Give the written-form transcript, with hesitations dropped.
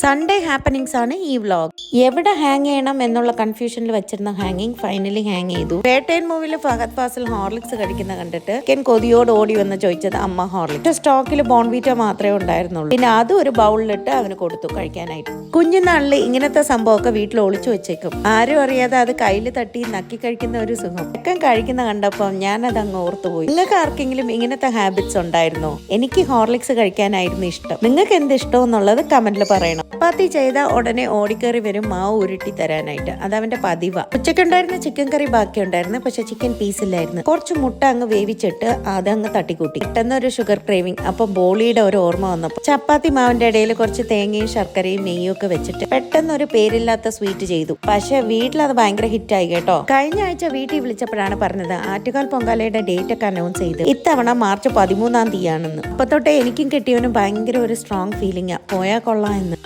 Sunday happenings ആണ് ഈ vlog. എവിടെ ഹാങ് ചെയ്യണം എന്നുള്ള കൺഫ്യൂഷനിൽ വെച്ചിരുന്ന ഹാങ്ങിങ് ഫൈനലി ഹാങ് ചെയ്തു. പേട്ടേൻ മൂവിൽ ഫഹദ് ഫാസിൽ ഹോർലിക്സ് കഴിക്കുന്ന കണ്ടിട്ട് കെൻ കൊതിയോട് ഓടി വന്ന് ചോദിച്ചത് അമ്മ ഹോർലിക്സ്. സ്റ്റോക്കിൽ ബോൺവീറ്റ മാത്രമേ ഉണ്ടായിരുന്നുള്ളൂ. പിന്നെ അതും ഒരു ബൗളിലിട്ട് അവന് കൊടുത്തു കഴിക്കാനായിട്ട്. കുഞ്ഞുനാളിൽ ഇങ്ങനത്തെ സംഭവമൊക്കെ വീട്ടിൽ ഒളിച്ചു വെച്ചേക്കും. ആരും അറിയാതെ അത് കയ്യിൽ തട്ടി നക്കി കഴിക്കുന്ന ഒരു സുഖം. ഒക്കെ കഴിക്കുന്ന കണ്ടപ്പോൾ ഞാനത് അങ്ങ് ഓർത്തുപോയി. നിങ്ങൾക്ക് ആർക്കെങ്കിലും ഇങ്ങനത്തെ ഹാബിറ്റ്സ് ഉണ്ടായിരുന്നോ? എനിക്ക് ഹോർലിക്സ് കഴിക്കാനായിരുന്നു ഇഷ്ടം. നിങ്ങൾക്ക് എന്ത് ഇഷ്ടം എന്നുള്ളത് കമന്റിൽ പറയണം. ചപ്പാത്തി ചെയ്ത ഉടനെ ഓടിക്കറി വരും മാവ് ഉരുട്ടി തരാനായിട്ട്. അത് അവന്റെ പതിവാ. ഉച്ചക്കുണ്ടായിരുന്ന ചിക്കൻ കറി ബാക്കി ഉണ്ടായിരുന്നു, പക്ഷെ ചിക്കൻ പീസ് ഇല്ലായിരുന്നു. കുറച്ച് മുട്ട അങ്ങ് വേവിച്ചിട്ട് അതങ്ങ് തട്ടിക്കൂട്ടി. പെട്ടെന്ന് ഒരു ഷുഗർ ക്രേവിങ്. അപ്പൊ ബോളിയുടെ ഒരു ഓർമ്മ വന്നപ്പോൾ ചപ്പാത്തി മാവിന്റെ ഇടയിൽ കുറച്ച് തേങ്ങയും ശർക്കരയും നെയ്യും ഒക്കെ വെച്ചിട്ട് പെട്ടെന്ന് ഒരു പേരില്ലാത്ത സ്വീറ്റ് ചെയ്തു. പക്ഷെ വീട്ടിൽ അത് ഭയങ്കര ഹിറ്റായി കേട്ടോ. കഴിഞ്ഞ ആഴ്ച വീട്ടിൽ വിളിച്ചപ്പോഴാണ് പറഞ്ഞത് ആറ്റുകാൽ പൊങ്കാലയുടെ ഡേറ്റ് ഒക്കെ അനൗൺസ് ചെയ്ത് ഇത്തവണ മാർച്ച് 13 തീയതിയാണെന്ന്. അപ്പൊ തൊട്ടേ എനിക്കും കിട്ടിയവനും ഭയങ്കര ഒരു സ്ട്രോങ് ഫീലിംഗാ, പോയാ കൊള്ളാം എന്ന്.